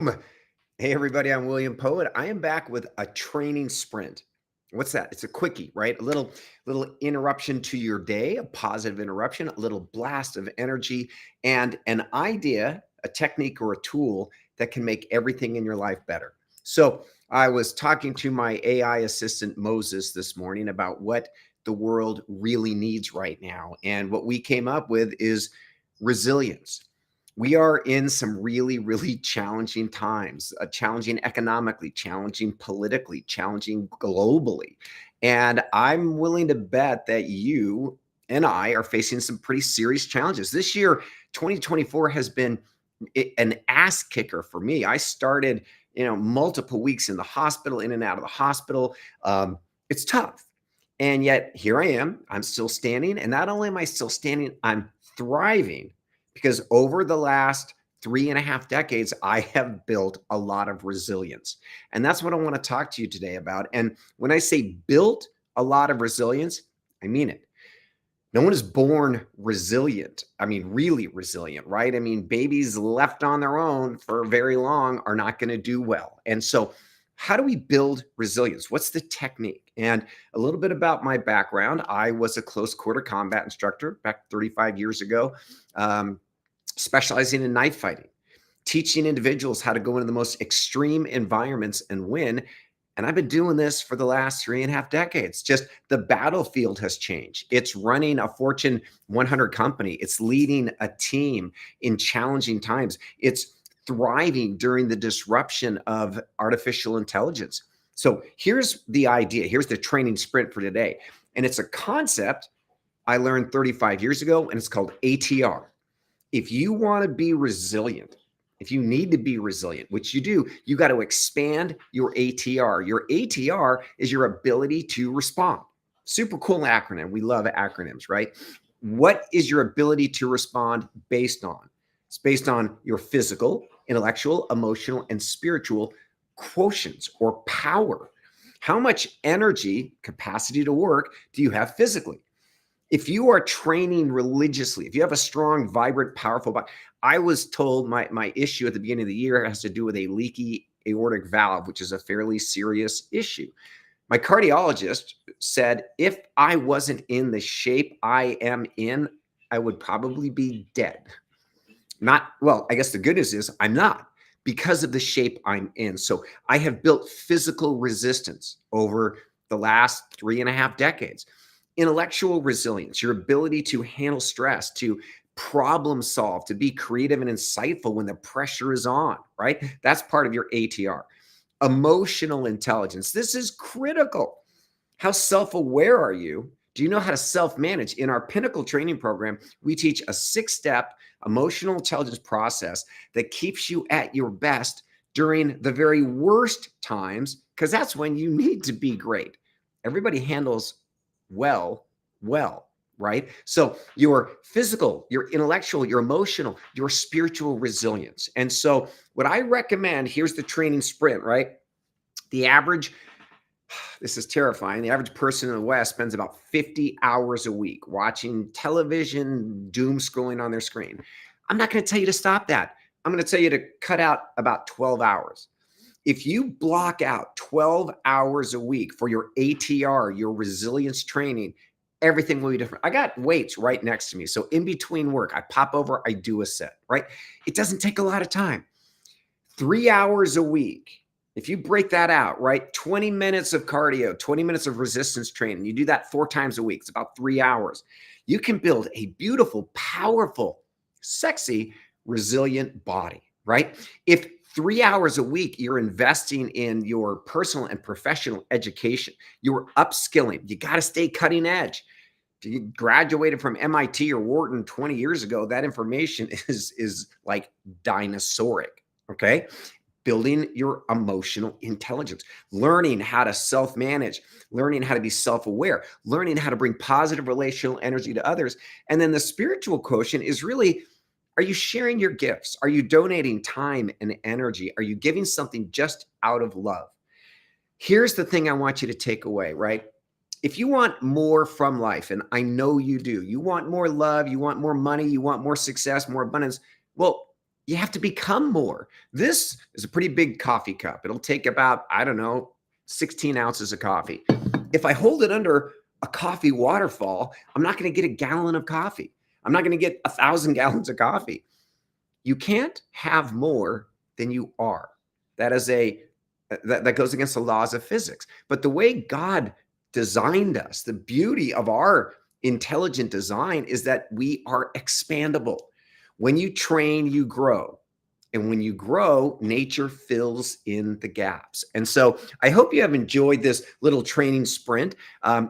Hey everybody, I'm William Poet. I am back with a training sprint. What's that? It's a quickie, right? A little interruption to your day, a positive interruption, a little blast of energy, and an idea, a technique, or a tool that can make everything in your life better. So I was talking to my AI assistant Moses this morning about what the world really needs right now. And what we came up with is resilience. We are in some really, really challenging times, challenging economically, challenging politically, challenging globally. And I'm willing to bet that you and I are facing some pretty serious challenges. This year, 2024 has been an ass kicker for me. I started, multiple weeks in the hospital, in and out of the hospital. It's tough. And yet here I am. I'm still standing. And not only am I still standing, I'm thriving because over the last 3.5 decades, I have built a lot of resilience. And that's what I want to talk to you today about. And when I say built a lot of resilience, I mean it. No one is born resilient. I mean, really resilient, right? I mean, babies left on their own for very long are not going to do well. And so, how do we build resilience? What's the technique? And a little bit about my background. I was a close quarter combat instructor back 35 years ago, specializing in knife fighting, teaching individuals how to go into the most extreme environments and win. And I've been doing this for the last 3.5 decades. Just the battlefield has changed. It's running a Fortune 100 company. It's leading a team in challenging times. It's thriving during the disruption of artificial intelligence. So here's the idea. Here's the training sprint for today. And it's a concept I learned 35 years ago, and it's called ATR. If you want to be resilient, if you need to be resilient, which you do, you got to expand your ATR. Your ATR is your ability to respond. Super cool acronym. We love acronyms, right? What is your ability to respond based on? It's based on your physical, intellectual, emotional, and spiritual quotients or power. How much energy, capacity to work do you have physically? If you are training religiously, if you have a strong, vibrant, powerful body, I was told my issue at the beginning of the year has to do with a leaky aortic valve, which is a fairly serious issue. My cardiologist said if I wasn't in the shape I am in, I would probably be dead. Not, well, I guess the good news is I'm not because of the shape I'm in. So I have built physical resistance over the last 3.5 decades. Intellectual resilience, your ability to handle stress, to problem solve, to be creative and insightful when the pressure is on, right? That's part of your ATR. Emotional intelligence. This is critical. How self aware are you? Do you know how to self manage? In our Pinnacle training program, we teach a 6-step emotional intelligence process that keeps you at your best during the very worst times, because that's when you need to be great. Everybody handles well, right? So your physical, your intellectual, your emotional, your spiritual resilience. And so what I recommend, here's the training sprint, right? The average, this is terrifying. The average person in the West spends about 50 hours a week watching television, doom scrolling on their screen. I'm not going to tell you to stop that. I'm going to tell you to cut out about 12 hours. If you block out 12 hours a week for your ATR, your resilience training, everything will be different. I got weights right next to me. So in between work, I pop over, I do a set, right? It doesn't take a lot of time. 3 hours a week. If you break that out, right? 20 minutes of cardio, 20 minutes of resistance training. You do that 4 times a week. It's about 3 hours. You can build a beautiful, powerful, sexy, resilient body, right? If 3 hours a week you're investing in your personal and professional education, you're upskilling, you got to stay cutting edge. If you graduated from MIT or Wharton 20 years ago, that information is like dinosauric, okay? Building your emotional intelligence, learning how to self-manage, learning how to be self-aware, learning how to bring positive relational energy to others. And then the spiritual quotient is really, are you sharing your gifts? Are you donating time and energy? Are you giving something just out of love? Here's the thing I want you to take away, right? If you want more from life, and I know you do, you want more love, you want more money, you want more success, more abundance. Well, You have to become more. This is a pretty big coffee cup. It'll take about, I don't know, 16 ounces of coffee. If I hold it under a coffee waterfall, I'm not going to get a gallon of coffee. I'm not going to get 1,000 gallons of coffee. You can't have more than you are. That is that goes against the laws of physics. But the way God designed us, the beauty of our intelligent design is that we are expandable. When you train, you grow. And when you grow, nature fills in the gaps. And so I hope you have enjoyed this little training sprint.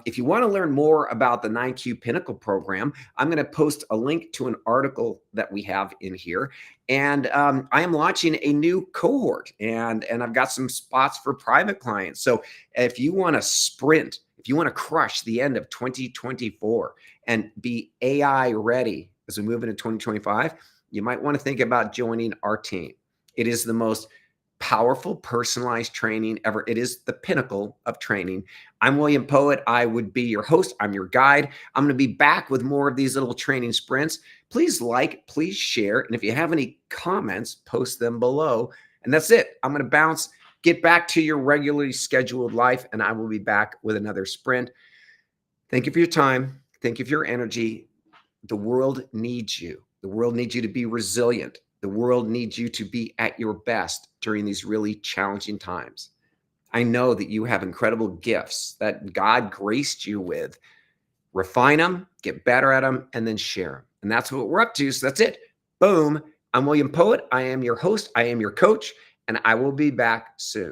If you want to learn more about the 9Q Pinnacle program, I'm going to post a link to an article that we have in here. And I am launching a new cohort, and I've got some spots for private clients. So if you want to sprint, if you want to crush the end of 2024 and be AI ready as we move into 2025, you might want to think about joining our team. It is the most powerful, personalized training ever. It is the pinnacle of training. I'm William Poet. I would be your host. I'm your guide. I'm going to be back with more of these little training sprints. Please like, please share. And if you have any comments, post them below. And that's it. I'm going to bounce, get back to your regularly scheduled life, and I will be back with another sprint. Thank you for your time. Thank you for your energy. The world needs you. The world needs you to be resilient. The world needs you to be at your best during these really challenging times. I know that you have incredible gifts that God graced you with. Refine them, get better at them, and then share them. And that's what we're up to. So that's it. Boom. I'm William Poet. I am your host. I am your coach, and I will be back soon.